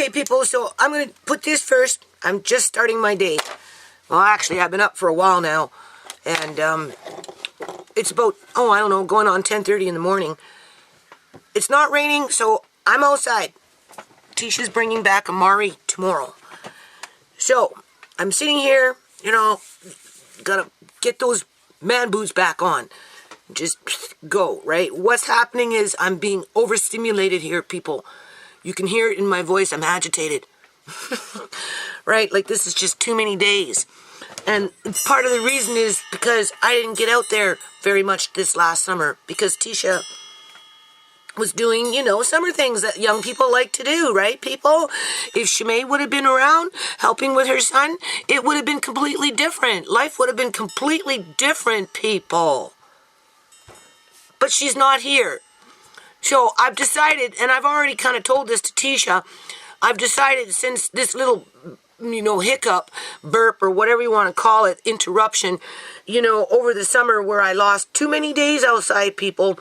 Okay, people, so I'm going to put this first. I'm just starting my day. Well, actually, I've been up for a while now. And it's about, I don't know, going on 10:30 in the morning. It's not raining, so I'm outside. Tisha's bringing back Amari tomorrow. So, I'm sitting here, gotta get those man boots back on. Just go, right? What's happening is I'm being overstimulated here, people. You can hear it in my voice. I'm agitated. Right? Like this is just too many days. And part of the reason is because I didn't get out there very much this last summer because Tisha was doing, summer things that young people like to do, right, people? If Shimei would have been around helping with her son, it would have been completely different. Life would have been completely different, people. But she's not here. So I've decided, and I've already kind of told this to Tisha, I've decided since this little, hiccup, burp, or whatever you want to call it, interruption, over the summer where I lost too many days outside, people,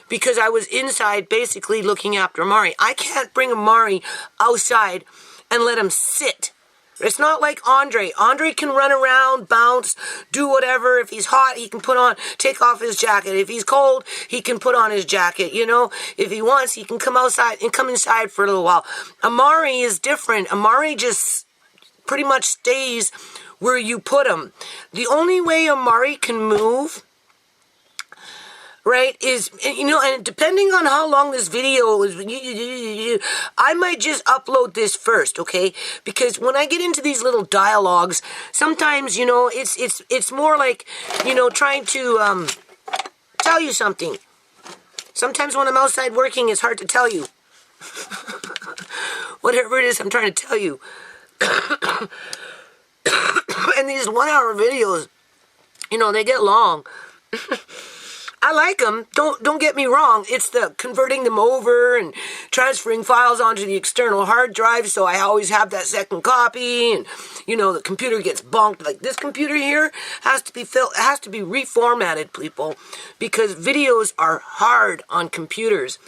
because I was inside basically looking after Amari. I can't bring Amari outside and let him sit. It's not like Andre. Andre can run around, bounce, do whatever. If he's hot, he can take off his jacket. If he's cold, he can put on his jacket, If he wants, he can come outside and come inside for a little while. Amari is different. Amari just pretty much stays where you put him. The only way Amari can move, right, is, and depending on how long this video is, I might just upload this first, okay? Because when I get into these little dialogues, sometimes, it's more like, trying to tell you something. Sometimes when I'm outside working, it's hard to tell you. Whatever it is I'm trying to tell you. And these 1-hour videos, they get long. I like them. Don't get me wrong. It's the converting them over and transferring files onto the external hard drive, so I always have that second copy. And the computer gets bonked. Like this computer here has to be reformatted, people, because videos are hard on computers.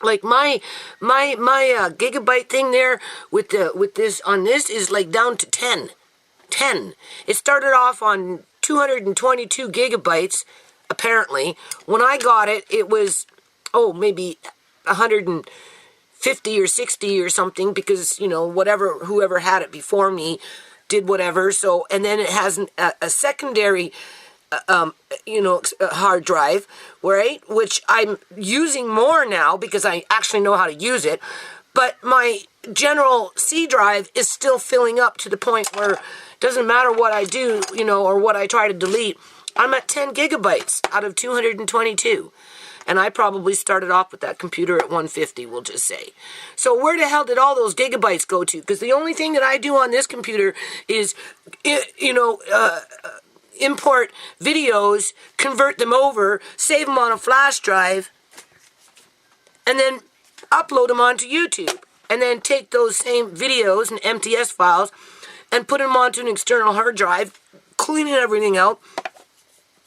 Like my gigabyte thing there with this is like down to 10. It started off on 222 gigabytes. Apparently, when I got it, it was, maybe 150 or 60 or something because, whoever had it before me did whatever. So, and then it has a secondary, hard drive, right? Which I'm using more now because I actually know how to use it. But my general C drive is still filling up to the point where it doesn't matter what I do, or what I try to delete. I'm at 10 gigabytes out of 222. And I probably started off with that computer at 150, we'll just say. So where the hell did all those gigabytes go to? Because the only thing that I do on this computer is, import videos, convert them over, save them on a flash drive, and then upload them onto YouTube. And then take those same videos and MTS files and put them onto an external hard drive, cleaning everything out.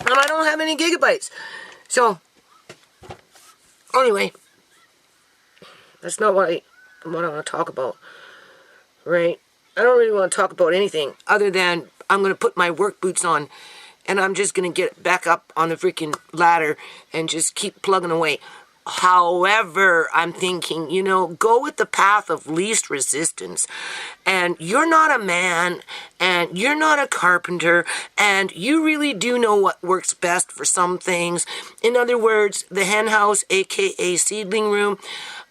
And I don't have any gigabytes. So, anyway, that's not what I want to talk about, right? I don't really want to talk about anything other than I'm going to put my work boots on and I'm just going to get back up on the freaking ladder and just keep plugging away. However, I'm thinking, go with the path of least resistance. And you're not a man, and you're not a carpenter, and you really do know what works best for some things. In other words, the hen house, aka seedling room.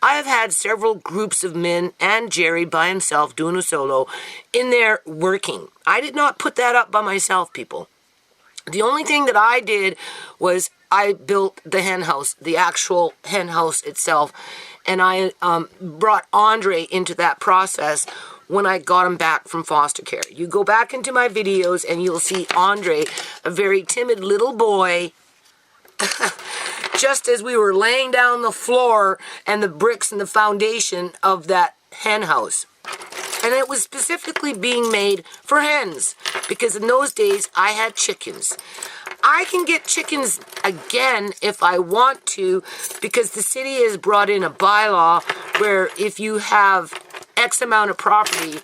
I have had several groups of men and Jerry by himself doing a solo in there working. I did not put that up by myself, people. The only thing that I did was I built the hen house, the actual hen house itself, and I brought Andre into that process when I got him back from foster care. You go back into my videos and you'll see Andre, a very timid little boy, just as we were laying down the floor and the bricks and the foundation of that hen house. And it was specifically being made for hens, because in those days I had chickens. I can get chickens again if I want to, because the city has brought in a bylaw where if you have X amount of property,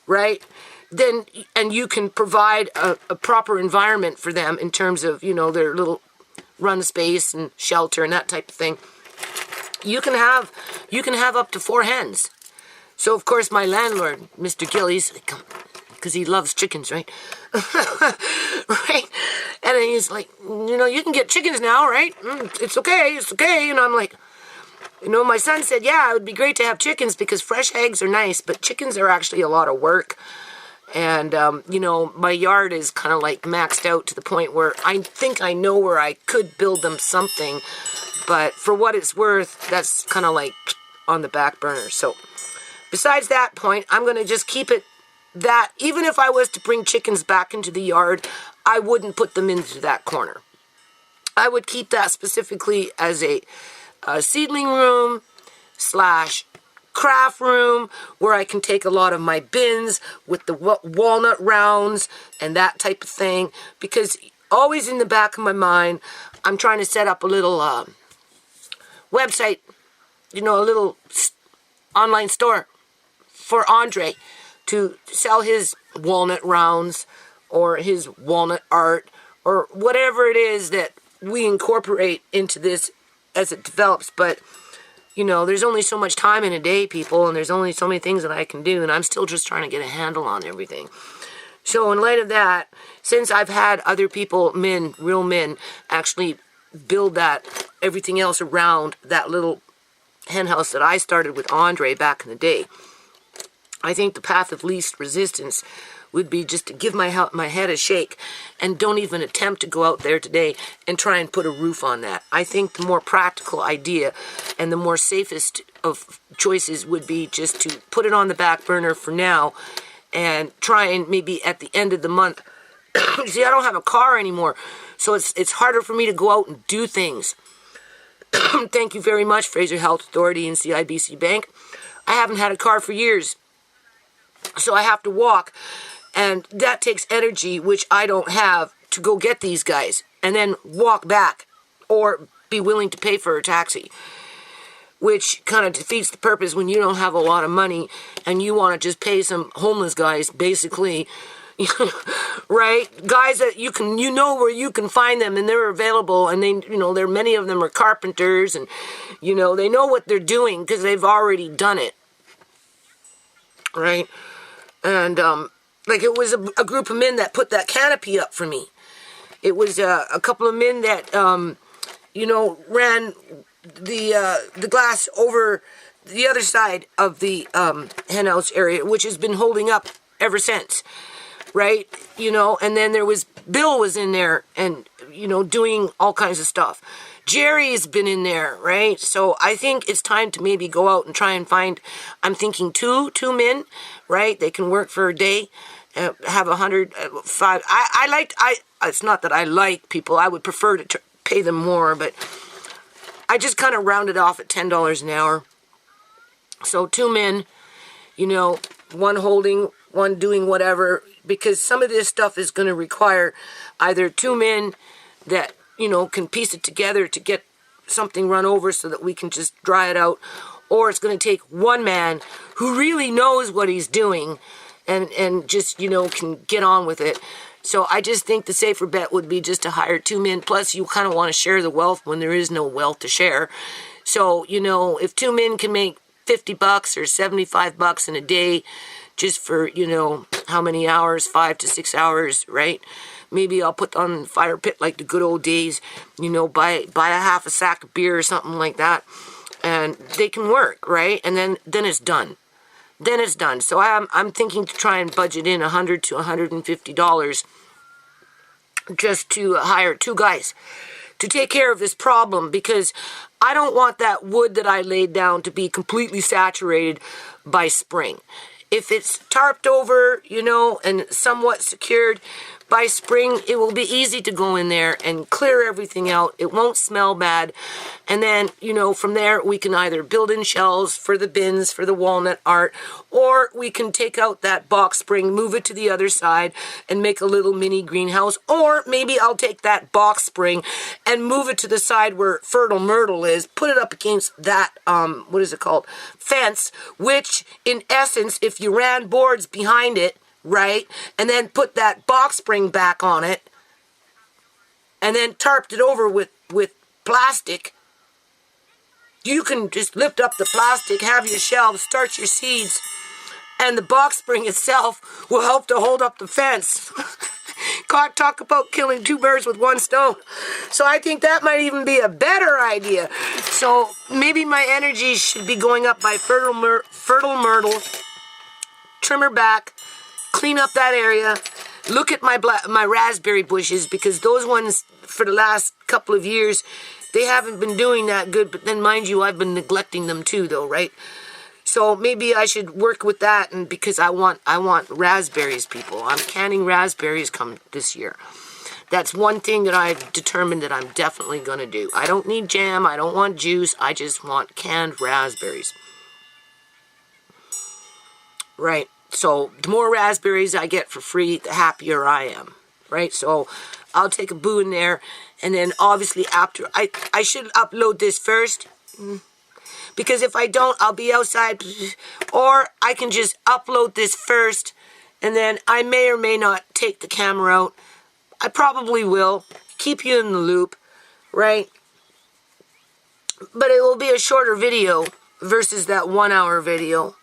right? Then, and you can provide a proper environment for them in terms of, their little run space and shelter and that type of thing. You can have up to 4 hens. So, of course, my landlord, Mr. Gillies, because he loves chickens, right? Right? And then he's like, you can get chickens now, right? It's okay. And I'm like, my son said, yeah, it would be great to have chickens because fresh eggs are nice, but chickens are actually a lot of work. And, my yard is kind of like maxed out to the point where I think I know where I could build them something. But for what it's worth, that's kind of like on the back burner. So besides that point, I'm going to just keep it that even if I was to bring chickens back into the yard, I wouldn't put them into that corner. I would keep that specifically as a seedling room / craft room where I can take a lot of my bins with the walnut rounds and that type of thing, because always in the back of my mind, I'm trying to set up a little website, a little online store for Andre to sell his walnut rounds or his walnut art or whatever it is that we incorporate into this as it develops. But there's only so much time in a day, people, and there's only so many things that I can do, and I'm still just trying to get a handle on everything. So in light of that, since I've had other people, real men, actually build everything else around that little hen house that I started with Andre back in the day, I think the path of least resistance would be just to give my head a shake and don't even attempt to go out there today and try and put a roof on that. I think the more practical idea and the more safest of choices would be just to put it on the back burner for now and try and maybe at the end of the month. See, I don't have a car anymore, so it's harder for me to go out and do things. Thank you very much, Fraser Health Authority and CIBC Bank. I haven't had a car for years, so I have to walk. And that takes energy, which I don't have, to go get these guys and then walk back or be willing to pay for a taxi, which kind of defeats the purpose when you don't have a lot of money and you want to just pay some homeless guys, basically, right? Guys that you where you can find them and they're available, and many of them are carpenters and, they know what they're doing because they've already done it, right? And, it was a group of men that put that canopy up for me. It was a couple of men that, ran the glass over the other side of the henhouse area, which has been holding up ever since, right? And then there was Bill was in there and, doing all kinds of stuff. Jerry's been in there, right? So I think it's time to maybe go out and try and find, I'm thinking two men, right? They can work for a day, have 105. It's not that I like people. I would prefer to pay them more, but I just kind of rounded off at $10 an hour. So 2 men, one holding, one doing whatever, because some of this stuff is going to require either 2 men that, can piece it together to get something run over so that we can just dry it out, or it's going to take 1 man who really knows what he's doing and just, can get on with it. So I just think the safer bet would be just to hire 2 men. Plus, you kind of want to share the wealth when there is no wealth to share. So, if 2 men can make $50 or $75 in a day, just for, how many hours, 5 to 6 hours, right? Maybe I'll put on the fire pit like the good old days, buy a half a sack of beer or something like that. And they can work, right? And then it's done. Then it's done. So I'm thinking to try and budget in $100 to $150 just to hire 2 guys to take care of this problem, because I don't want that wood that I laid down to be completely saturated by spring. If it's tarped over, and somewhat secured by spring, it will be easy to go in there and clear everything out. It won't smell bad. And then, from there, we can either build in shelves for the bins, for the walnut art, or we can take out that box spring, move it to the other side, and make a little mini greenhouse. Or maybe I'll take that box spring and move it to the side where Fertile Myrtle is, put it up against that, fence, which, in essence, if you ran boards behind it, right, and then put that box spring back on it, and then tarped it over with plastic, you can just lift up the plastic, have your shelves, start your seeds, and the box spring itself will help to hold up the fence. God, talk about killing two birds with one stone. So I think that might even be a better idea. So maybe my energy should be going up by Fertile Myrtle, trim her back, clean up that area, look at my raspberry bushes, because those ones, for the last couple of years, they haven't been doing that good. But then, mind you, I've been neglecting them too, though, right? So maybe I should work with that, and because I want raspberries, people. I'm canning raspberries come this year. That's one thing that I've determined that I'm definitely going to do. I don't need jam. I don't want juice. I just want canned raspberries. Right. So the more raspberries I get for free, the happier I am. Right. So I'll take a boo in there. And then obviously after, I should upload this first. Because if I don't, I'll be outside. Or I can just upload this first. And then I may or may not take the camera out. I probably will. Keep you in the loop. Right. But it will be a shorter video versus that 1 hour video.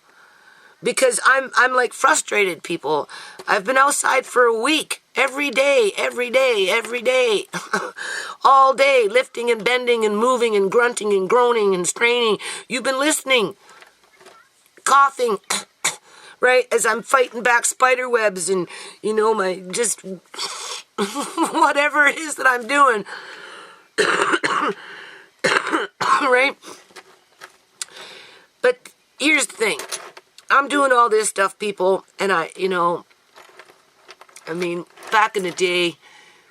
Because I'm like frustrated, people. I've been outside for a week. Every day. All day, lifting and bending and moving and grunting and groaning and straining. You've been listening. Coughing. Right? As I'm fighting back spider webs and, my just whatever it is that I'm doing. Right? But here's the thing. I'm doing all this stuff, people, and back in the day,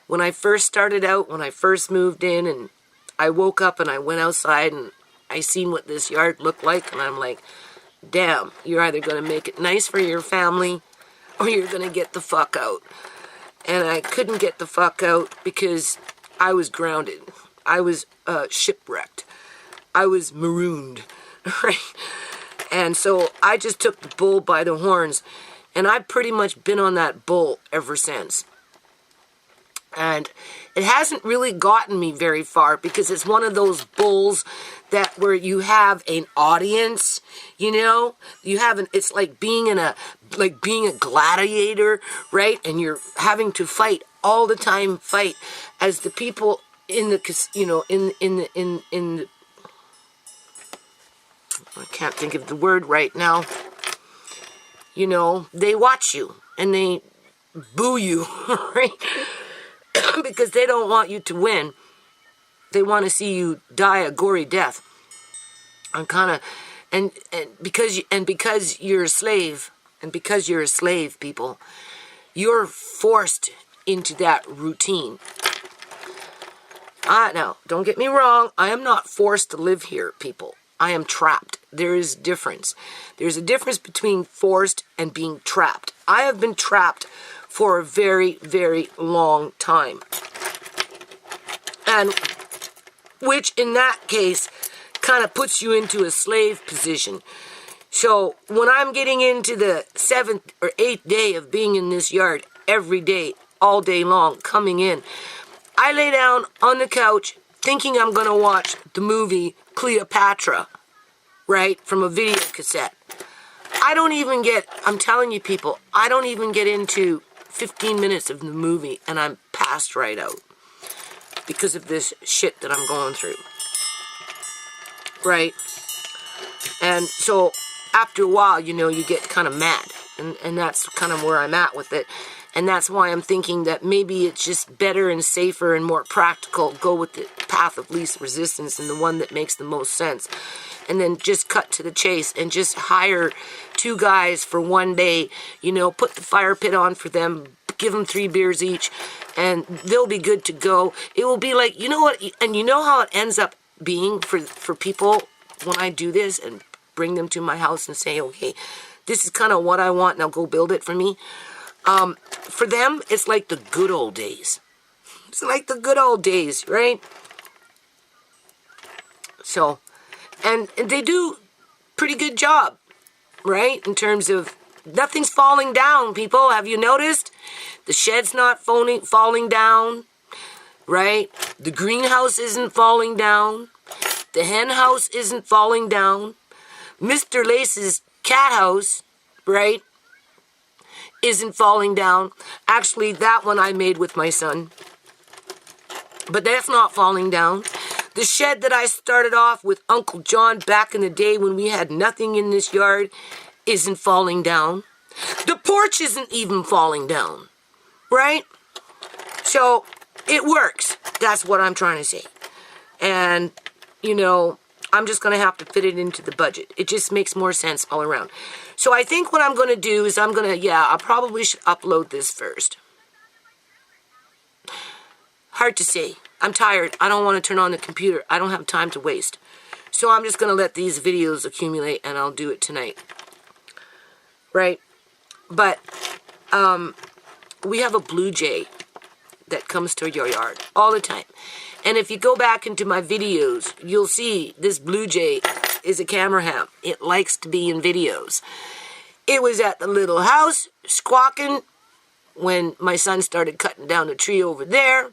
when I first started out, when I first moved in, and I woke up and I went outside and I seen what this yard looked like, and I'm like, damn, you're either going to make it nice for your family, or you're going to get the fuck out. And I couldn't get the fuck out because I was grounded. I was shipwrecked. I was marooned, right? And so I just took the bull by the horns, and I've pretty much been on that bull ever since. And it hasn't really gotten me very far because it's one of those bulls that where you have an audience, you have it's like being a gladiator, right? And you're having to fight all the time, as the people in the I can't think of the word right now. They watch you and they boo you, right? Because they don't want you to win. They want to see you die a gory death. And because you're a slave, people, you're forced into that routine. Now, don't get me wrong. I am not forced to live here, people. I am trapped. There is a difference. There's a difference between forced and being trapped. I have been trapped for a very, very long time. And which in that case kind of puts you into a slave position. So when I'm getting into the 7th or 8th day of being in this yard every day, all day long, coming in, I lay down on the couch thinking I'm going to watch the movie Cleopatra, right, from a video cassette. I'm telling you people, I don't even get into 15 minutes of the movie and I'm passed right out because of this shit that I'm going through, right? And so after a while, you get kind of mad, and that's kind of where I'm at with it. And that's why I'm thinking that maybe it's just better and safer and more practical, go with the path of least resistance and the one that makes the most sense. And then just cut to the chase and just hire 2 guys for one day, put the fire pit on for them, give them 3 beers each, and they'll be good to go. It will be like, you know what, and you know how it ends up being for people when I do this and bring them to my house and say, okay, this is kind of what I want, now go build it for me. For them, it's like the good old days. It's like the good old days, right? So, and they do pretty good job, right? In terms of nothing's falling down, people. Have you noticed? The shed's not falling down, right? The greenhouse isn't falling down. The hen house isn't falling down. Mr. Lace's cat house, right, isn't falling down. Actually, that one I made with my son. But that's not falling down. The shed that I started off with Uncle John back in the day when we had nothing in this yard isn't falling down. The porch isn't even falling down, right? So it works. That's what I'm trying to say. And, you know, I'm just going to have to fit it into the budget. It just makes more sense all around. So I think what I'm going to do is I probably should upload this first. Hard to say. I'm tired. I don't want to turn on the computer. I don't have time to waste. So I'm just going to let these videos accumulate, and I'll do it tonight. Right? But we have a blue jay that comes to your yard all the time. And if you go back into my videos, you'll see this blue jay is a camera ham. It likes to be in videos. It was at the little house squawking when my son started cutting down the tree over there.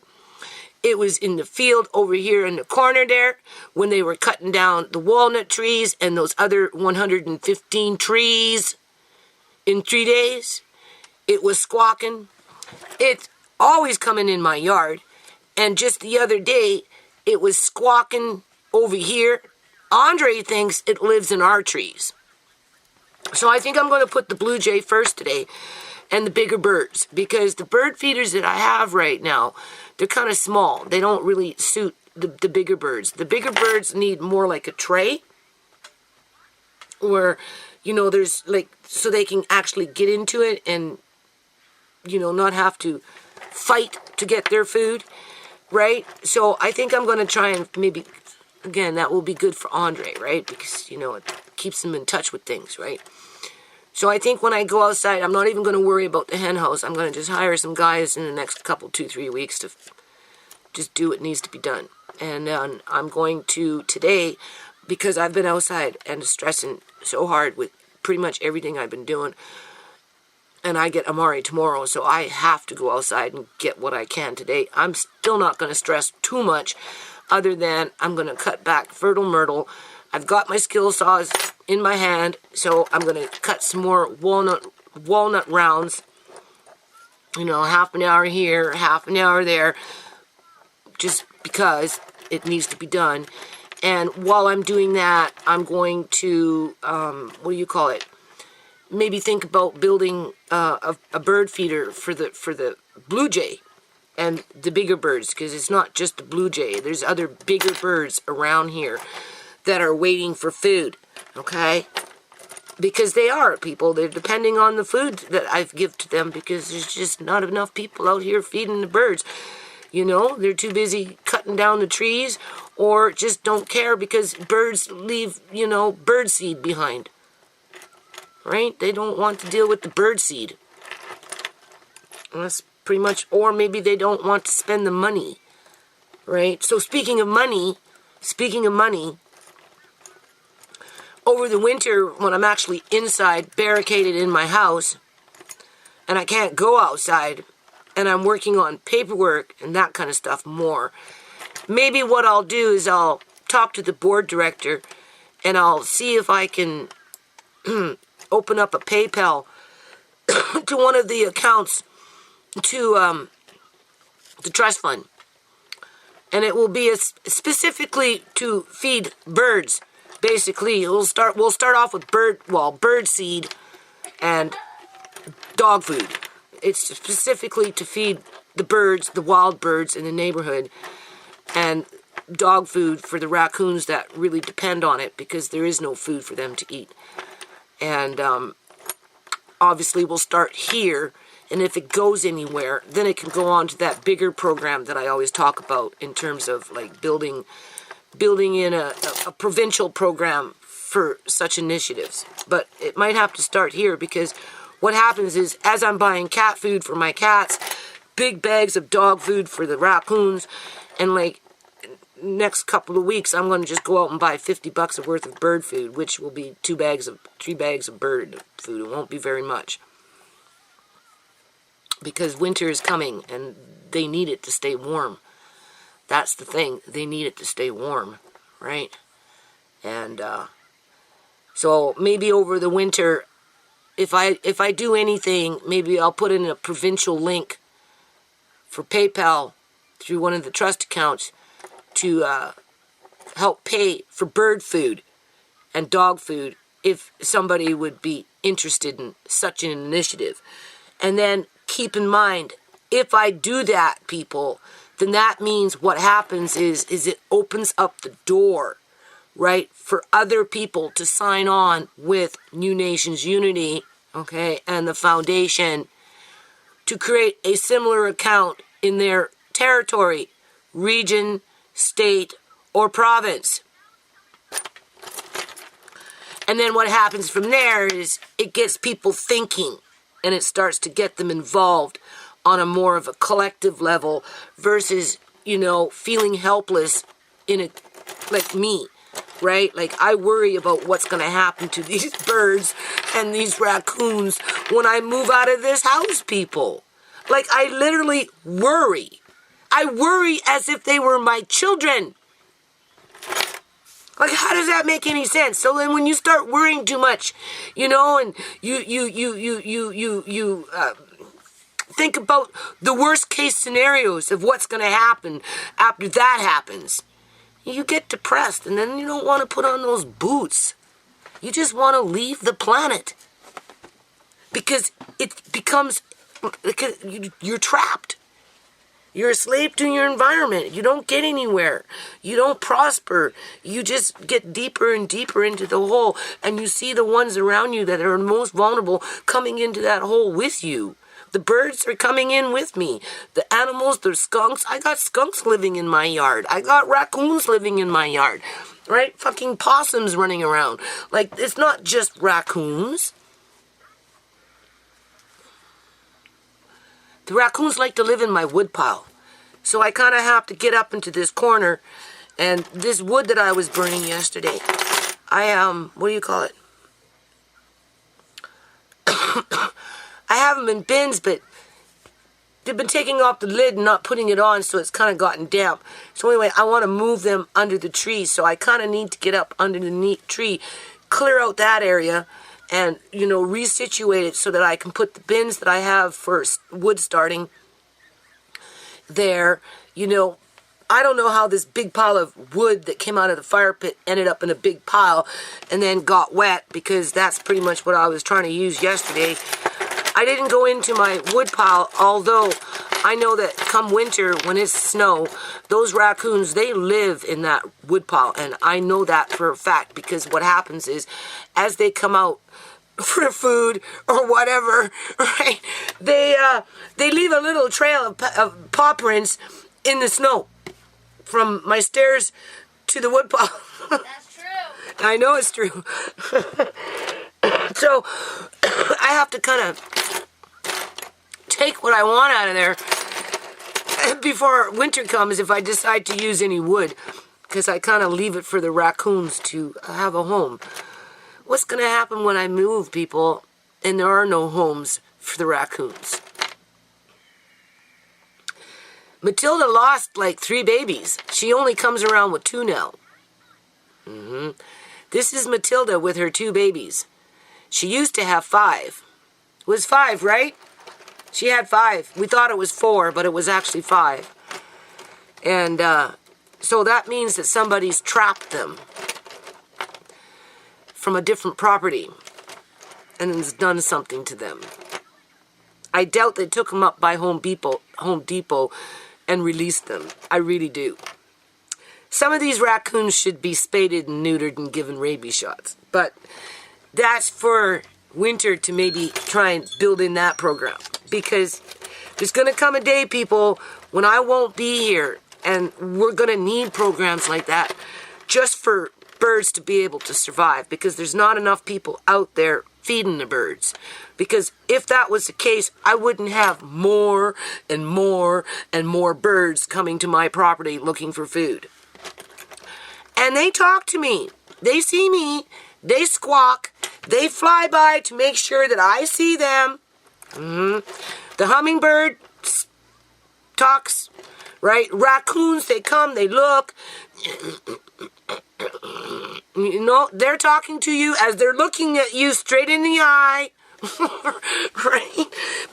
It was in the field over here in the corner there when they were cutting down the walnut trees and those other 115 trees in 3 days. It was squawking. It's always coming in my yard. And just the other day, it was squawking over here. Andre thinks it lives in our trees. So I think I'm going to put the blue jay first today and the bigger birds, because the bird feeders that I have right now, they're kind of small. They don't really suit the bigger birds. The bigger birds need more like a tray where, you know, there's like, so they can actually get into it and, you know, not have to fight to get their food, right? So I think I'm going to try and maybe, again, that will be good for Andre, right? Because, you know, it keeps him in touch with things, right? So I think when I go outside, I'm not even going to worry about the hen house. I'm going to just hire some guys in the next couple, 2-3 weeks to just do what needs to be done. And I'm going to today, because I've been outside and stressing so hard with pretty much everything I've been doing. And I get Amari tomorrow, so I have to go outside and get what I can today. I'm still not going to stress too much, other than I'm going to cut back fertile myrtle. I've got my skill saws in my hand, so I'm going to cut some more walnut rounds. You know, half an hour here, half an hour there, just because it needs to be done. And while I'm doing that, I'm going to, maybe think about building a bird feeder for the blue jay and the bigger birds, because it's not just the blue jay. There's other bigger birds around here that are waiting for food, okay? Because they are, people. They're depending on the food that I've give to them, because there's just not enough people out here feeding the birds. You know, they're too busy cutting down the trees, or just don't care because birds leave, you know, bird seed behind. Right? They don't want to deal with the bird seed. That's pretty much, or maybe they don't want to spend the money. Right? So speaking of money, over the winter when I'm actually inside, barricaded in my house, and I can't go outside, and I'm working on paperwork and that kind of stuff more, maybe what I'll do is I'll talk to the board director and I'll see if I can open up a PayPal to one of the accounts to the trust fund. And it will be specifically to feed birds. Basically, we'll start off with bird seed and dog food. It's specifically to feed the birds, the wild birds in the neighborhood, and dog food for the raccoons that really depend on it, because there is no food for them to eat. And obviously we'll start here And if it goes anywhere, then it can go on to that bigger program that I always talk about in terms of like building in a provincial program for such initiatives. But it might have to start here, because what happens is, as I'm buying cat food for my cats, big bags of dog food for the raccoons, and like next couple of weeks I'm going to just go out and buy $50 worth of bird food, which will be 3 bags of bird food. It won't be very much, because winter is coming and they need it to stay warm. That's the thing. They need it to stay warm, right? And so maybe over the winter, if I do anything, maybe I'll put in a provincial link for PayPal through one of the trust accounts to help pay for bird food and dog food if somebody would be interested in such an initiative. And then keep in mind, if I do that, people, then that means what happens is it opens up the door, right, for other people to sign on with New Nations Unity, okay, and the foundation to create a similar account in their territory, region, state, or province. And then what happens from there is it gets people thinking, and it starts to get them involved on a more of a collective level versus, feeling helpless in a, like me, right? Like, I worry about what's going to happen to these birds and these raccoons when I move out of this house, people. Like, I literally worry. I worry as if they were my children. Like, how does that make any sense? So then when you start worrying too much, and you think about the worst case scenarios of what's going to happen after that happens, you get depressed, and then you don't want to put on those boots. You just want to leave the planet. Because it becomes, you're trapped. You're a slave to your environment. You don't get anywhere. You don't prosper. You just get deeper and deeper into the hole, and you see the ones around you that are most vulnerable coming into that hole with you. The birds are coming in with me. The animals, the skunks. I got skunks living in my yard. I got raccoons living in my yard. Right? Fucking possums running around. Like, it's not just raccoons. The raccoons like to live in my wood pile. So I kind of have to get up into this corner. And this wood that I was burning yesterday, what do you call it? I have them in bins, but they've been taking off the lid and not putting it on, so it's kind of gotten damp. So anyway, I want to move them under the tree, so I kind of need to get up under the tree, clear out that area, and, resituate it so that I can put the bins that I have for wood starting there. I don't know how this big pile of wood that came out of the fire pit ended up in a big pile and then got wet, because that's pretty much what I was trying to use yesterday. I didn't go into my wood pile, although I know that come winter, when it's snow, those raccoons, they live in that wood pile. And I know that for a fact, because what happens is, as they come out for food or whatever, right, they leave a little trail of paw prints in the snow from my stairs to the wood pile. That's true. I know it's true. So I have to kind of take what I want out of there before winter comes, if I decide to use any wood, because I kind of leave it for the raccoons to have a home. What's going to happen when I move, people, and there are no homes for the raccoons? Matilda lost like 3 babies. She only comes around with 2 now. This is Matilda with her 2 babies. She used to have 5. It was 5, right? She had 5. We thought it was 4, but it was actually 5. And so that means that somebody's trapped them from a different property and has done something to them. I doubt they took them up by Home Depot and released them. I really do. Some of these raccoons should be spaded and neutered and given rabies shots. But that's for winter to maybe try and build in that program. Because there's going to come a day, people, when I won't be here. And we're going to need programs like that just for birds to be able to survive. Because there's not enough people out there feeding the birds. Because if that was the case, I wouldn't have more and more and more birds coming to my property looking for food. And they talk to me. They see me. They squawk. They fly by to make sure that I see them. The hummingbird talks, right? Raccoons, they come, they look. You know, they're talking to you as they're looking at you straight in the eye. Right?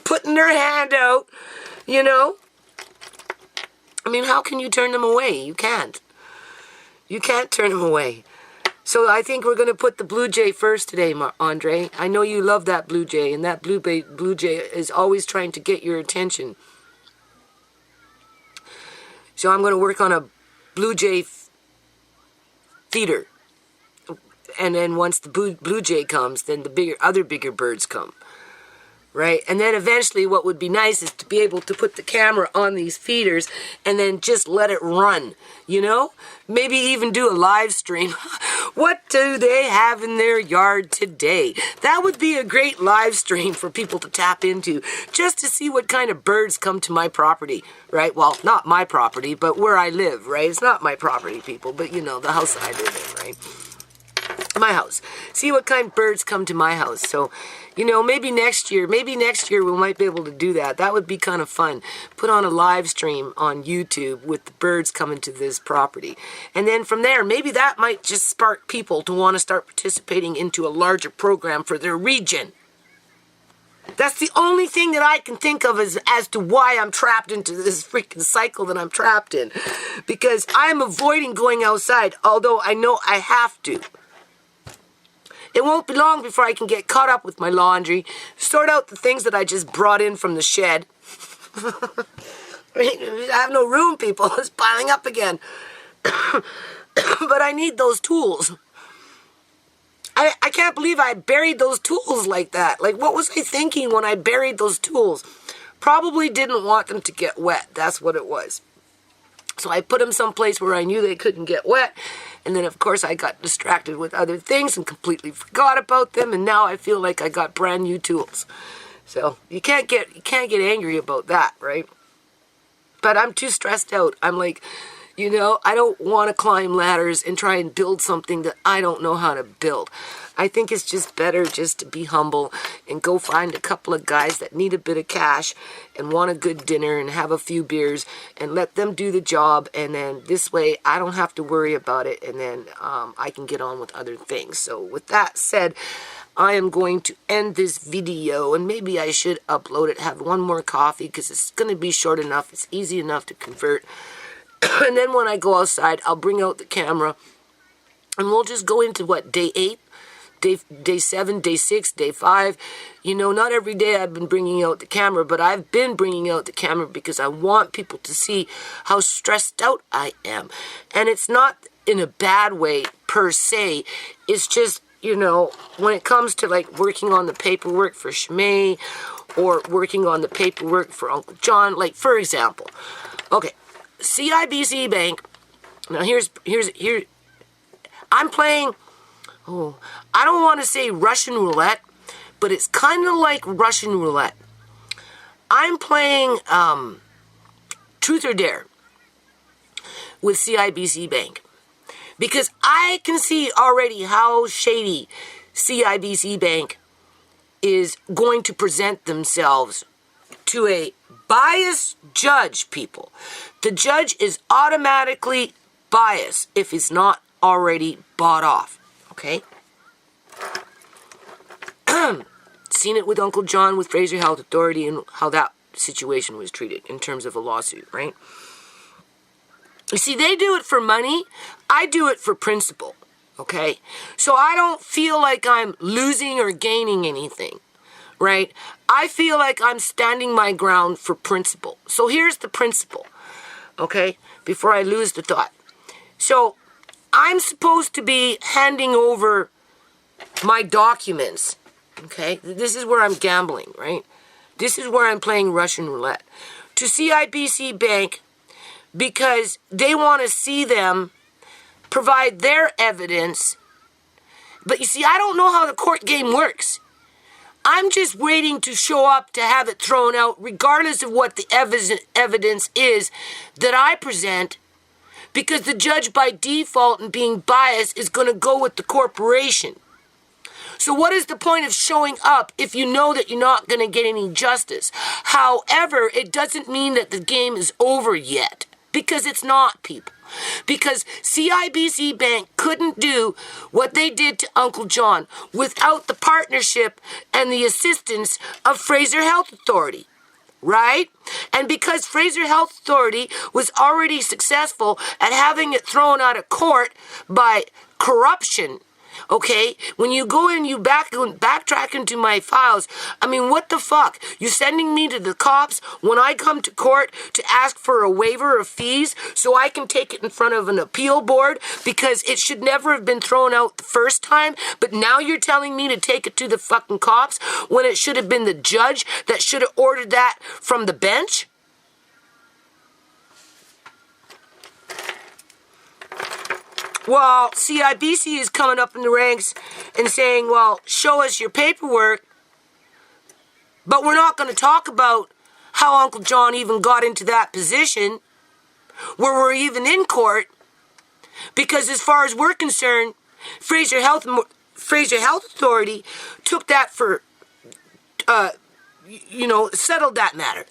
Putting their hand out, you know. I mean, how can you turn them away? You can't. You can't turn them away. So I think we're going to put the blue jay first today, Andre. I know you love that blue jay, and that blue jay is always trying to get your attention. So I'm going to work on a blue jay feeder. And then once the blue jay comes, then the other bigger birds come. Right? And then eventually what would be nice is to be able to put the camera on these feeders and then just let it run, you know? Maybe even do a live stream. What do they have in their yard today? That would be a great live stream for people to tap into just to see what kind of birds come to my property, right? Well, not my property, but where I live, right? It's not my property, people, but you know, the house I live in, right? My house. See what kind of birds come to my house. So, you know, maybe next year we might be able to do that. That would be kind of fun. Put on a live stream on YouTube with the birds coming to this property. And then from there, maybe that might just spark people to want to start participating into a larger program for their region. That's the only thing that I can think of as to why I'm trapped into this freaking cycle that I'm trapped in. Because I'm avoiding going outside, although I know I have to. It won't be long before I can get caught up with my laundry, sort out the things that I just brought in from the shed. I have no room, people. It's piling up again. But I need those tools. I can't believe I buried those tools like that. Like, what was I thinking when I buried those tools? Probably didn't want them to get wet. That's what it was. So I put them someplace where I knew they couldn't get wet. And then, of course, I got distracted with other things and completely forgot about them. And now I feel like I got brand new tools. So you can't get angry about that, right? But I'm too stressed out. I'm like, you know, I don't want to climb ladders and try and build something that I don't know how to build. I think it's just better just to be humble and go find a couple of guys that need a bit of cash and want a good dinner and have a few beers and let them do the job. And then this way I don't have to worry about it. And then I can get on with other things. So with that said, I am going to end this video, and maybe I should upload it, have one more coffee because it's going to be short enough. It's easy enough to convert. And then when I go outside, I'll bring out the camera and we'll just go into what, day 8? Day 7, day 6, day 5. You know, not every day I've been bringing out the camera, but I've been bringing out the camera because I want people to see how stressed out I am. And it's not in a bad way per se. It's just, you know, when it comes to like working on the paperwork for Shimei or working on the paperwork for Uncle John, like for example, okay, CIBC Bank. Now here, I'm playing, I don't want to say Russian roulette, but it's kind of like Russian roulette. I'm playing Truth or Dare with CIBC Bank because I can see already how shady CIBC Bank is going to present themselves to a biased judge, people. The judge is automatically biased if he's not already bought off. Okay? Seen it with Uncle John with Fraser Health Authority and how that situation was treated in terms of a lawsuit, right? You see, they do it for money. I do it for principle, okay? So I don't feel like I'm losing or gaining anything, right? I feel like I'm standing my ground for principle. So here's the principle, okay? Before I lose the thought. So I'm supposed to be handing over my documents, okay? This is where I'm gambling, right? this is where I'm playing Russian roulette, to CIBC Bank because they want to see them provide their evidence. But you see, I don't know how the court game works. I'm just waiting to show up to have it thrown out, regardless of what the evidence is that I present, because the judge, by default and being biased, is going to go with the corporation. So what is the point of showing up if you know that you're not going to get any justice? However, it doesn't mean that the game is over yet, because it's not, people. Because CIBC Bank couldn't do what they did to Uncle John without the partnership and the assistance of Fraser Health Authority, right? And because Fraser Health Authority was already successful at having it thrown out of court by corruption, okay, when you go in, you backtrack into my files. I mean, what the fuck? You sending me to the cops when I come to court to ask for a waiver of fees so I can take it in front of an appeal board because it should never have been thrown out the first time, but now you're telling me to take it to the fucking cops when it should have been the judge that should have ordered that from the bench? Well, CIBC is coming up in the ranks and saying, well, show us your paperwork, but we're not going to talk about how Uncle John even got into that position where we're even in court, because as far as we're concerned, Fraser Health Authority took that for, settled that matter.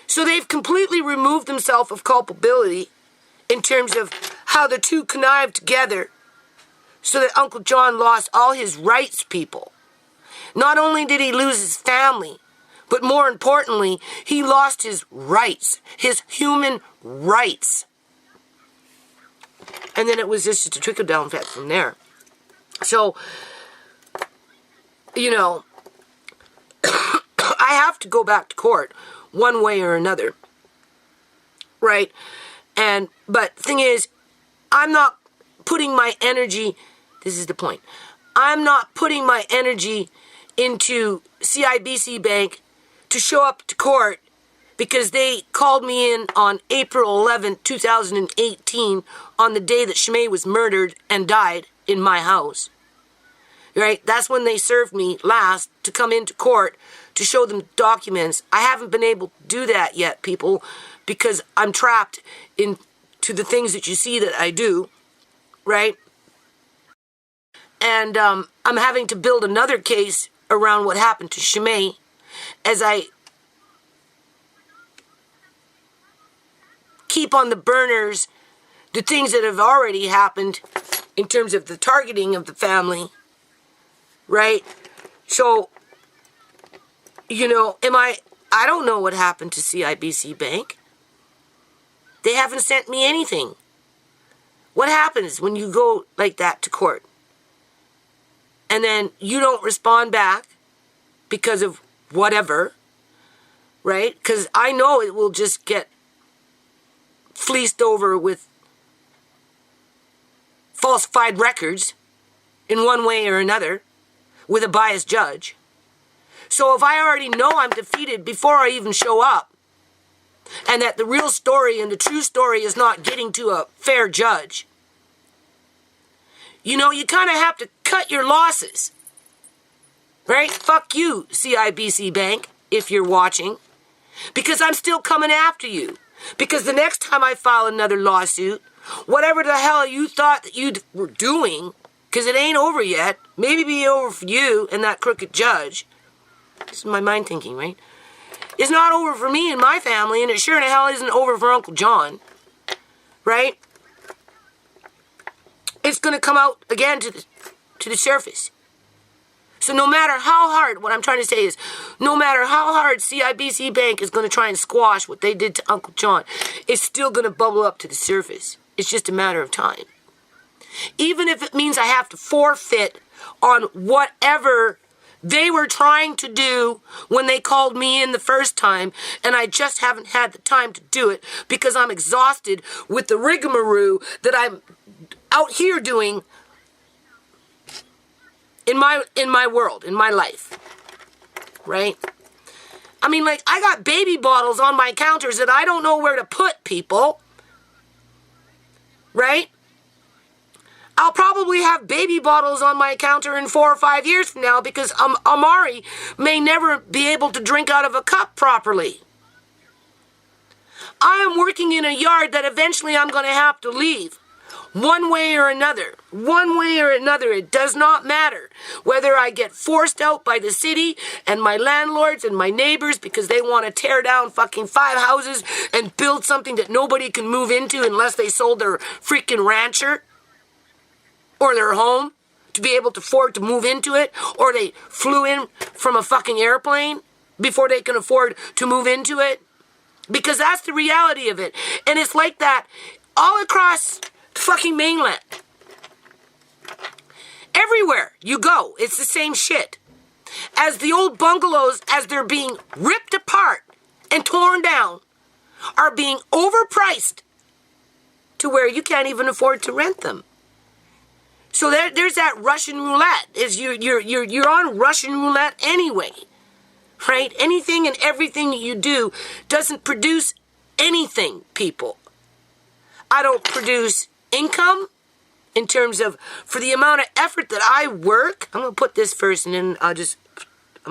So they've completely removed themselves of culpability in terms of how the two connived together so that Uncle John lost all his rights, people. Not only did he lose his family, but more importantly, he lost his rights, his human rights. And then it was just a trickle-down effect from there. So, I have to go back to court one way or another, right? But thing is, I'm not putting my energy, this is the point, I'm not putting my energy into CIBC Bank to show up to court because they called me in on April 11, 2018, on the day that Shmay was murdered and died in my house. Right? That's when they served me last to come into court to show them documents. I haven't been able to do that yet, people, because I'm trapped into the things that you see that I do, right? And I'm having to build another case around what happened to Shmay as I keep on the burners the things that have already happened in terms of the targeting of the family, right? So, I don't know what happened to CIBC Bank. They haven't sent me anything. What happens when you go like that to court? And then you don't respond back because of whatever, right? Because I know it will just get fleeced over with falsified records in one way or another with a biased judge. So if I already know I'm defeated before I even show up, and that the real story and the true story is not getting to a fair judge, you kind of have to cut your losses, right? Fuck you, CIBC Bank, if you're watching, because I'm still coming after you. Because the next time I file another lawsuit, whatever the hell you thought that you were doing, because it ain't over yet, maybe be over for you and that crooked judge. This is my mind thinking, right? It's not over for me and my family, and it sure in the hell isn't over for Uncle John, right? It's going to come out again to the surface. So no matter how hard, what I'm trying to say is, no matter how hard CIBC Bank is going to try and squash what they did to Uncle John, it's still going to bubble up to the surface. It's just a matter of time. Even if it means I have to forfeit on whatever they were trying to do when they called me in the first time, and I just haven't had the time to do it because I'm exhausted with the rigmarole that I'm out here doing in my world, in my life, right? I mean, like, I got baby bottles on my counters that I don't know where to put, people. Right? I'll probably have baby bottles on my counter in 4 or 5 years from now because Amari may never be able to drink out of a cup properly. I am working in a yard that eventually I'm going to have to leave. One way or another. One way or another. It does not matter whether I get forced out by the city and my landlords and my neighbors because they want to tear down fucking 5 houses and build something that nobody can move into unless they sold their freaking rancher or their home to be able to afford to move into it, or they flew in from a fucking airplane before they can afford to move into it. Because that's the reality of it. And it's like that all across the fucking mainland. Everywhere you go, it's the same shit. As the old bungalows, as they're being ripped apart and torn down, are being overpriced to where you can't even afford to rent them. So there's that Russian roulette. You're on Russian roulette anyway. Right? Anything and everything you do doesn't produce anything, people. I don't produce income in terms of, for the amount of effort that I work. I'm going to put this first and then I'll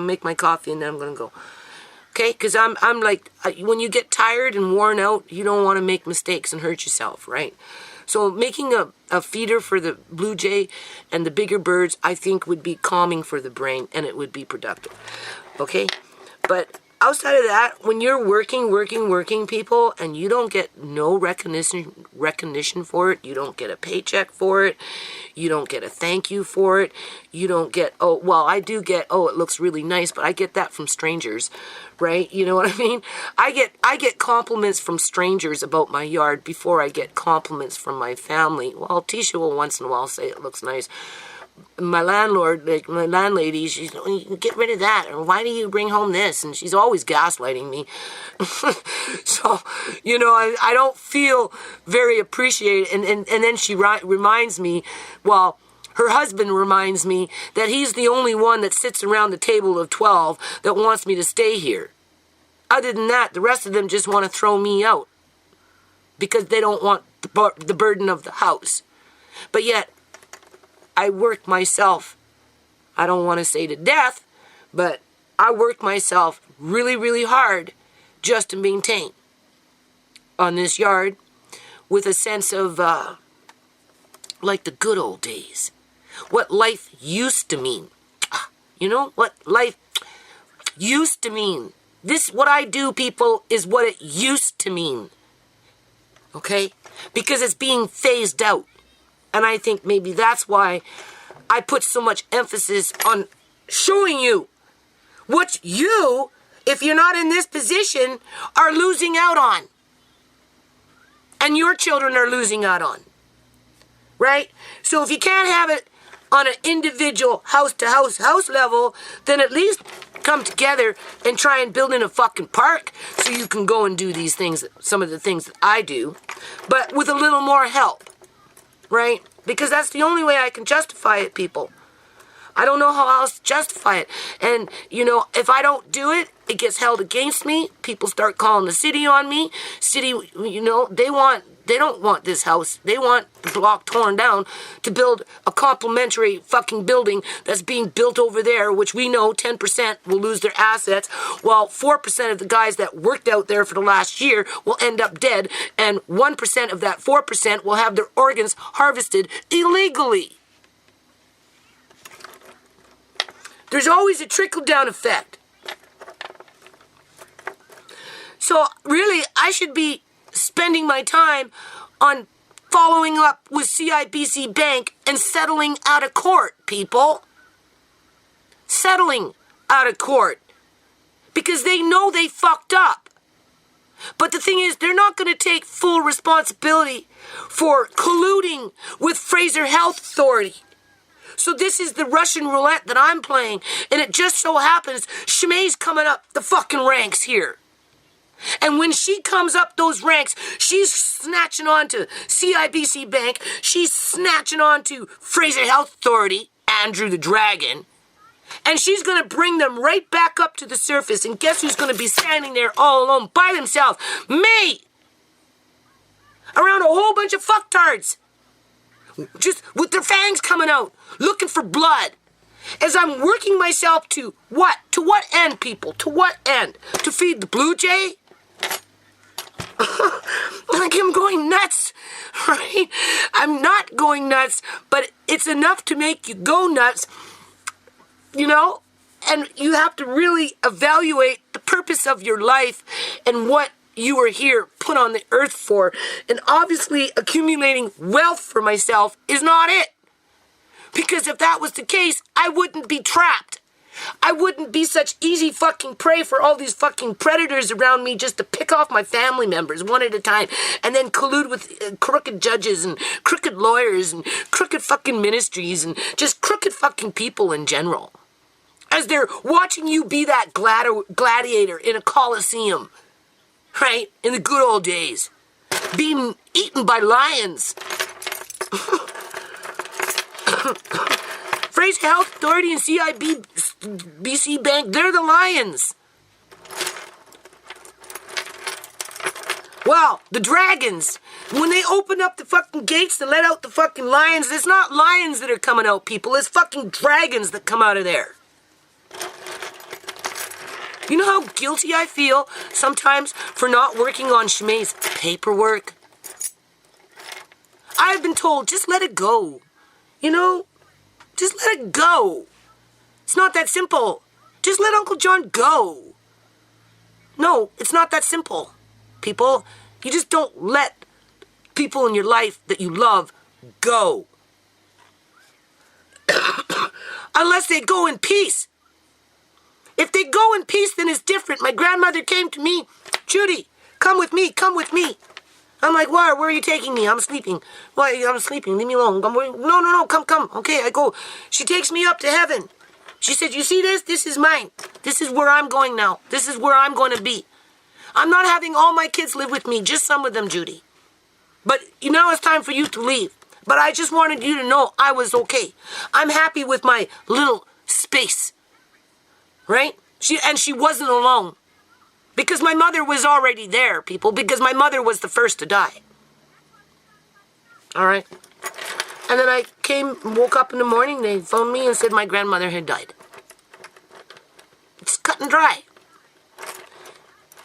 make my coffee and then I'm going to go. Okay? Because I'm like, when you get tired and worn out, you don't want to make mistakes and hurt yourself, right? So making a feeder for the blue jay and the bigger birds, I think would be calming for the brain and it would be productive. Okay? But outside of that, when you're working, people, and you don't get no recognition for it, you don't get a paycheck for it, you don't get a thank you for it, you don't get, I do get, it looks really nice, but I get that from strangers, right? You know what I mean? I get compliments from strangers about my yard before I get compliments from my family. Well, Tisha will once in a while say it looks nice. My landlord, like my landlady, she's, get rid of that, or why do you bring home this? And she's always gaslighting me. So, I don't feel very appreciated. And then she reminds me, her husband reminds me that he's the only one that sits around the table of 12 that wants me to stay here. Other than that, the rest of them just want to throw me out because they don't want the burden of the house. But yet, I work myself, I don't want to say to death, but I work myself really, really hard just to maintain on this yard with a sense of, like the good old days. What life used to mean. You know, what life used to mean. What I do, people, is what it used to mean. Okay? Because it's being phased out. And I think maybe that's why I put so much emphasis on showing you what you, if you're not in this position, are losing out on. And your children are losing out on. Right? So if you can't have it on an individual house level, then at least come together and try and build in a fucking park so you can go and do these things, some of the things that I do, but with a little more help. Right? Because that's the only way I can justify it, people. I don't know how else to justify it. And, if I don't do it, it gets held against me. People start calling the city on me. City, they don't want this house. They want the block torn down to build a complimentary fucking building that's being built over there, which we know 10% will lose their assets, while 4% of the guys that worked out there for the last year will end up dead, and 1% of that 4% will have their organs harvested illegally. There's always a trickle-down effect. So, really, I should be spending my time on following up with CIBC Bank and settling out of court, people. Settling out of court. Because they know they fucked up. But the thing is, they're not going to take full responsibility for colluding with Fraser Health Authority. So this is the Russian roulette that I'm playing. And it just so happens Shmei's coming up the fucking ranks here. And when she comes up those ranks, she's snatching on to CIBC Bank. She's snatching on to Fraser Health Authority, Andrew the Dragon. And she's going to bring them right back up to the surface. And guess who's going to be standing there all alone by themselves? Me! Around a whole bunch of fucktards. Just with their fangs coming out, looking for blood. As I'm working myself to what? To what end, people? To what end? To feed the blue jay? Like I'm going nuts, right? I'm not going nuts, but it's enough to make you go nuts, you know? And you have to really evaluate the purpose of your life and what you were here put on the earth for. And obviously accumulating wealth for myself is not it. Because if that was the case, I wouldn't be trapped. I wouldn't be such easy fucking prey for all these fucking predators around me just to pick off my family members one at a time and then collude with crooked judges and crooked lawyers and crooked fucking ministries and just crooked fucking people in general. As they're watching you be that gladiator in a coliseum, right? In the good old days. Being eaten by lions. Fraser Health Authority and CIBC Bank, they're the lions. Well, the dragons, when they open up the fucking gates to let out the fucking lions, it's not lions that are coming out, people. It's fucking dragons that come out of there. You know how guilty I feel sometimes for not working on Shimei's paperwork? I've been told, just let it go. You know? Just let it go. It's not that simple. Just let Uncle John go. No, it's not that simple, people. You just don't let people in your life that you love go. Unless they go in peace. If they go in peace, then it's different. My grandmother came to me, Judy, come with me, come with me. I'm like, where are you taking me? I'm sleeping. Why, I'm sleeping. Leave me alone. No, come. Okay, I go. She takes me up to heaven. She said, you see this? This is mine. This is where I'm going now. This is where I'm going to be. I'm not having all my kids live with me, just some of them, Judy. But now it's time for you to leave. But I just wanted you to know I was okay. I'm happy with my little space. Right? She wasn't alone. Because my mother was already there, people. Because my mother was the first to die. All right? And then I woke up in the morning, they phoned me and said my grandmother had died. It's cut and dry.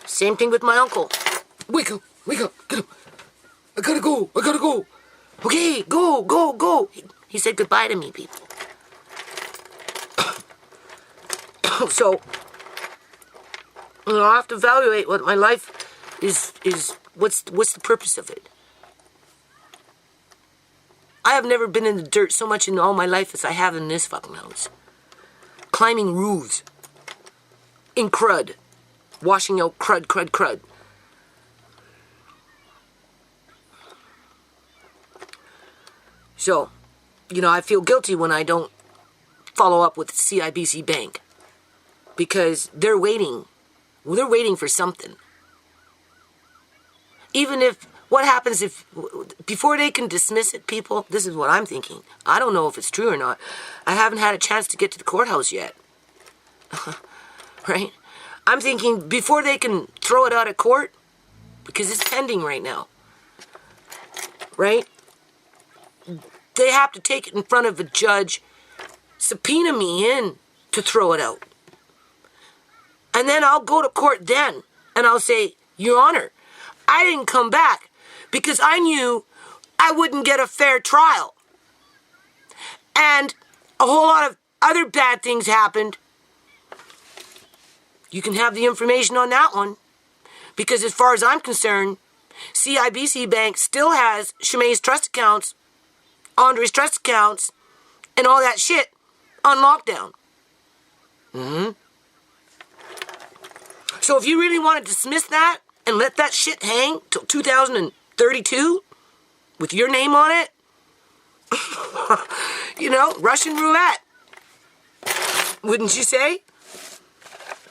Same thing with my uncle. Wake up, get up. I gotta go. Okay, go. He said goodbye to me, people. So, I have to evaluate what my life is what's the purpose of it. I have never been in the dirt so much in all my life as I have in this fucking house. Climbing roofs. In crud. Washing out crud. So, I feel guilty when I don't follow up with CIBC Bank. Because they're waiting. Well, they're waiting for something. Even if, what happens if, before they can dismiss it, people, this is what I'm thinking. I don't know if it's true or not. I haven't had a chance to get to the courthouse yet. Right? I'm thinking before they can throw it out of court, because it's pending right now. Right? They have to take it in front of a judge, subpoena me in to throw it out. And then I'll go to court then, and I'll say, Your Honor, I didn't come back because I knew I wouldn't get a fair trial. And a whole lot of other bad things happened. You can have the information on that one. Because as far as I'm concerned, CIBC Bank still has Shimei's trust accounts, Andre's trust accounts, and all that shit on lockdown. So if you really want to dismiss that and let that shit hang till 2032 with your name on it, Russian roulette. Wouldn't you say?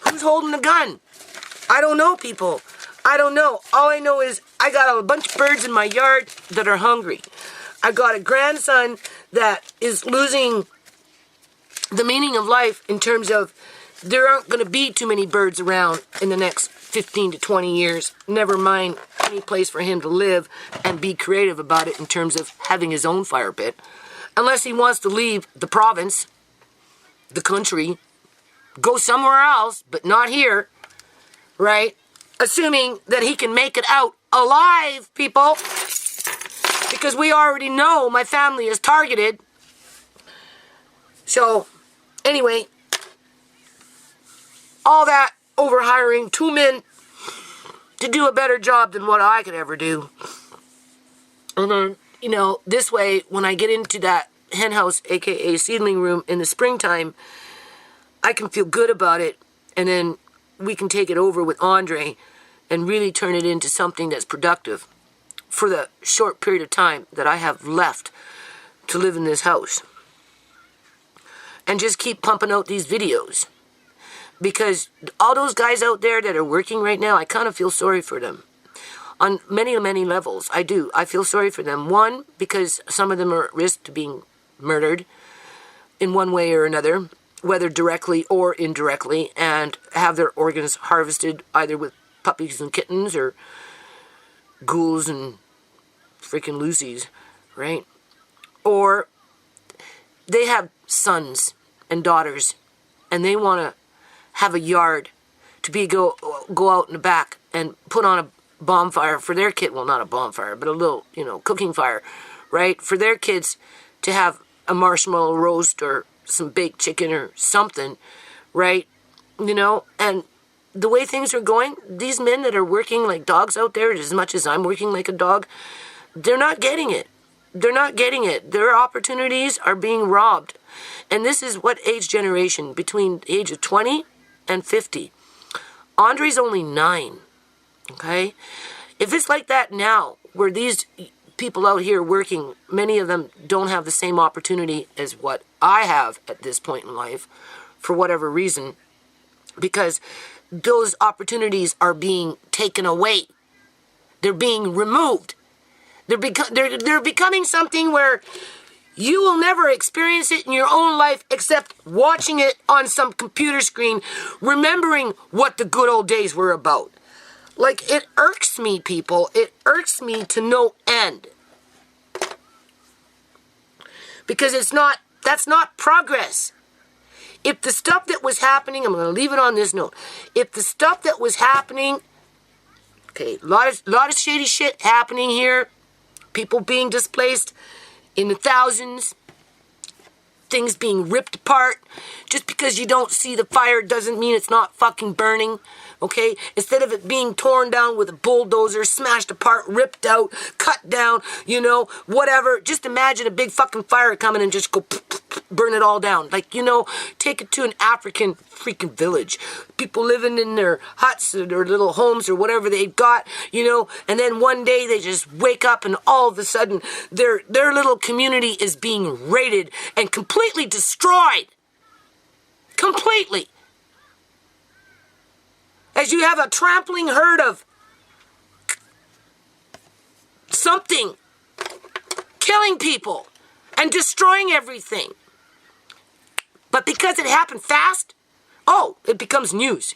Who's holding the gun? I don't know, people. I don't know. All I know is I got a bunch of birds in my yard that are hungry. I got a grandson that is losing the meaning of life in terms of there aren't going to be too many birds around in the next 15 to 20 years. Never mind any place for him to live and be creative about it in terms of having his own fire pit. Unless he wants to leave the province, the country, go somewhere else, but not here, right? Assuming that he can make it out alive, people. Because we already know my family is targeted. So, anyway, all that over hiring 2 men to do a better job than what I could ever do. And then, this way, when I get into that hen house, aka seedling room in the springtime, I can feel good about it. And then we can take it over with Andre and really turn it into something that's productive for the short period of time that I have left to live in this house. And just keep pumping out these videos. Because all those guys out there that are working right now, I kind of feel sorry for them. On many, many levels, I do. I feel sorry for them. One, because some of them are at risk to being murdered in one way or another, whether directly or indirectly, and have their organs harvested either with puppies and kittens or ghouls and freaking Lucy's, right? Or they have sons and daughters, and they want to have a yard to go out in the back and put on a bonfire for their kid. Well, not a bonfire, but a little, cooking fire, right? For their kids to have a marshmallow roast or some baked chicken or something, right? And the way things are going, these men that are working like dogs out there, as much as I'm working like a dog, they're not getting it. They're not getting it. Their opportunities are being robbed. And this is what age generation, between the age of 20 and 50. Andre's only 9, okay? If it's like that now, where these people out here working, many of them don't have the same opportunity as what I have at this point in life, for whatever reason, because those opportunities are being taken away. They're being removed. They're becoming something where you will never experience it in your own life except watching it on some computer screen, remembering what the good old days were about. Like, it irks me, people. It irks me to no end. Because that's not progress. If the stuff that was happening, I'm going to leave it on this note. If the stuff that was happening, okay, a lot of shady shit happening here. People being displaced in the thousands. Things being ripped apart. Just because you don't see the fire doesn't mean it's not fucking burning. Okay? Instead of it being torn down with a bulldozer, smashed apart, ripped out, cut down, whatever. Just imagine a big fucking fire coming and just go burn it all down. Like, take it to an African freaking village. People living in their huts or their little homes or whatever they've got, and then one day they just wake up and all of a sudden their little community is being raided and completely destroyed. Completely. As you have a trampling herd of something killing people and destroying everything. But because it happened fast, it becomes news.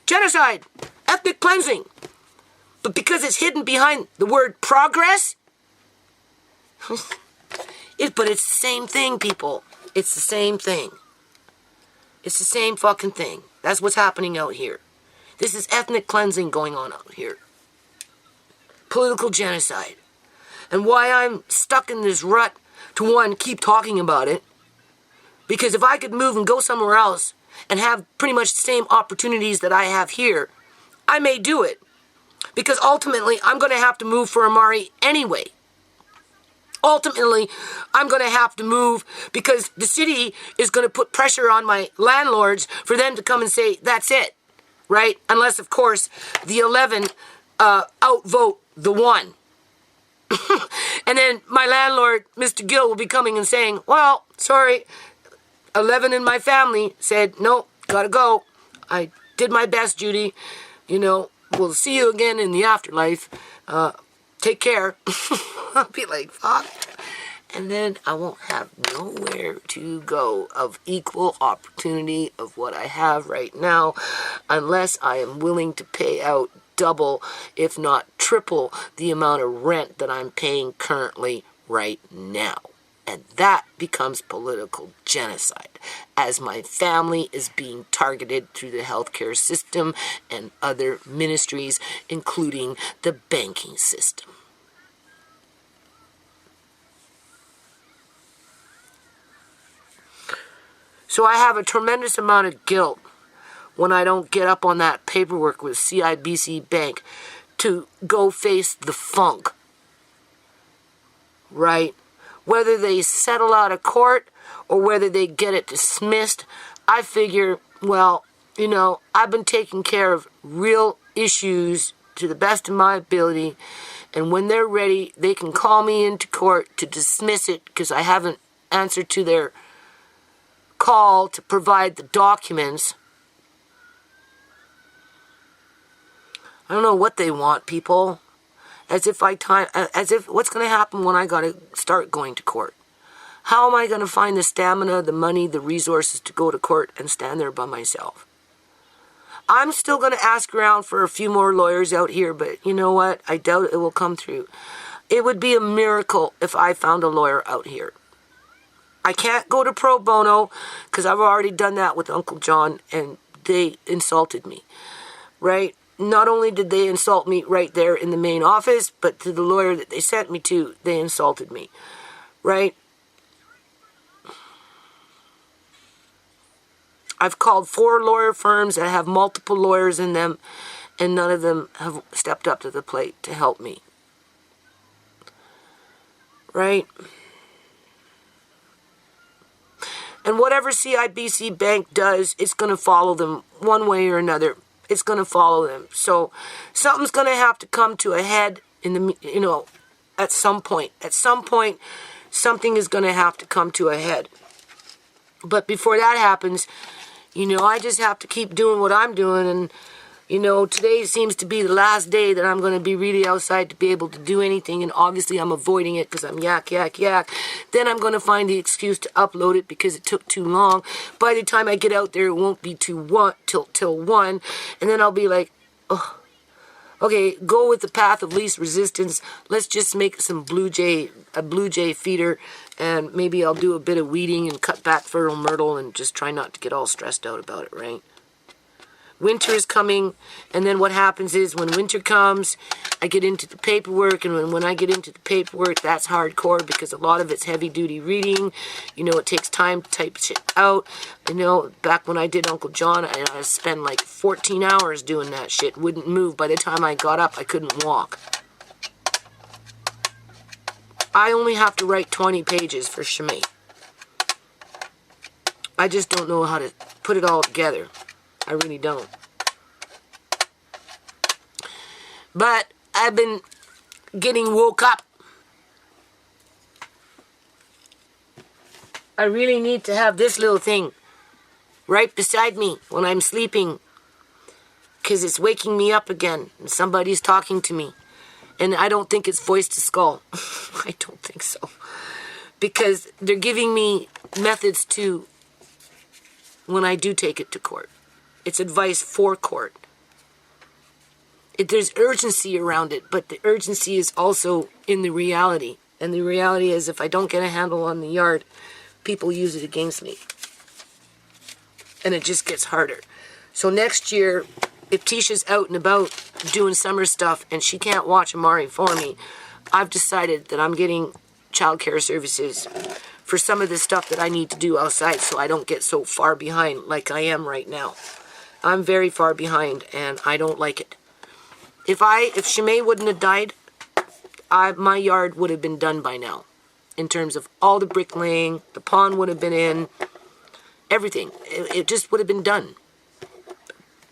Genocide, ethnic cleansing. But because it's hidden behind the word progress, but it's the same thing, people. It's the same thing. It's the same fucking thing. That's what's happening out here. This is ethnic cleansing going on out here. Political genocide. And why I'm stuck in this rut to, one, keep talking about it. Because if I could move and go somewhere else and have pretty much the same opportunities that I have here, I may do it. Because ultimately, I'm going to have to move for Amari anyway. Ultimately, I'm going to have to move because the city is going to put pressure on my landlords for them to come and say, that's it, right? Unless, of course, the 11 outvote the 1. And then my landlord, Mr. Gill, will be coming and saying, well, sorry, 11 in my family said, no, gotta go. I did my best, Judy. We'll see you again in the afterlife. Take care. I'll be like, fuck. And then I won't have nowhere to go of equal opportunity of what I have right now, unless I am willing to pay out double, if not triple, the amount of rent that I'm paying currently right now. And that becomes political genocide, as my family is being targeted through the healthcare system and other ministries, including the banking system. So I have a tremendous amount of guilt when I don't get up on that paperwork with CIBC Bank to go face the funk, right? Whether they settle out of court or whether they get it dismissed, I figure, well, I've been taking care of real issues to the best of my ability, and when they're ready, they can call me into court to dismiss it because I haven't answered to their call to provide the documents. I don't know what they want, people. As if what's going to happen when I got to start going to court? How am I going to find the stamina, the money, the resources to go to court and stand there by myself? I'm still going to ask around for a few more lawyers out here, but you know what? I doubt it will come through. It would be a miracle if I found a lawyer out here. I can't go to pro bono because I've already done that with Uncle John and they insulted me, right? Not only did they insult me right there in the main office, but to the lawyer that they sent me to, they insulted me, right? I've called 4 lawyer firms that have multiple lawyers in them, and none of them have stepped up to the plate to help me, right? And whatever CIBC Bank does, it's going to follow them one way or another. It's going to follow them. So something's going to have to come to a head at some point. At some point, something is going to have to come to a head. But before that happens, I just have to keep doing what I'm doing. And, today seems to be the last day that I'm going to be really outside to be able to do anything. And obviously I'm avoiding it because I'm yak. Then I'm going to find the excuse to upload it because it took too long. By the time I get out there, it won't be till 1. And then I'll be like, oh, okay, go with the path of least resistance. Let's just make a blue jay feeder. And maybe I'll do a bit of weeding and cut back fertile myrtle and just try not to get all stressed out about it, right? Winter is coming, and then what happens is when winter comes, I get into the paperwork, and when I get into the paperwork, that's hardcore because a lot of it's heavy-duty reading. It takes time to type shit out. Back when I did Uncle John, I spent like 14 hours doing that shit. Wouldn't move. By the time I got up, I couldn't walk. I only have to write 20 pages for Shimei. I just don't know how to put it all together. I really don't. But I've been getting woke up. I really need to have this little thing right beside me when I'm sleeping because it's waking me up again and somebody's talking to me. And I don't think it's voice to skull. I don't think so. Because they're giving me methods to when I do take it to court. It's advice for court. There's urgency around it, but the urgency is also in the reality. And the reality is if I don't get a handle on the yard, people use it against me. And it just gets harder. So next year, if Tisha's out and about doing summer stuff and she can't watch Amari for me, I've decided that I'm getting childcare services for some of the stuff that I need to do outside so I don't get so far behind like I am right now. I'm very far behind and I don't like it. If Shimei wouldn't have died, my yard would have been done by now. In terms of all the bricklaying, the pond would have been in, everything. It just would have been done.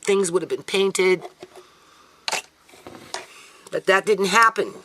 Things would have been painted. But that didn't happen.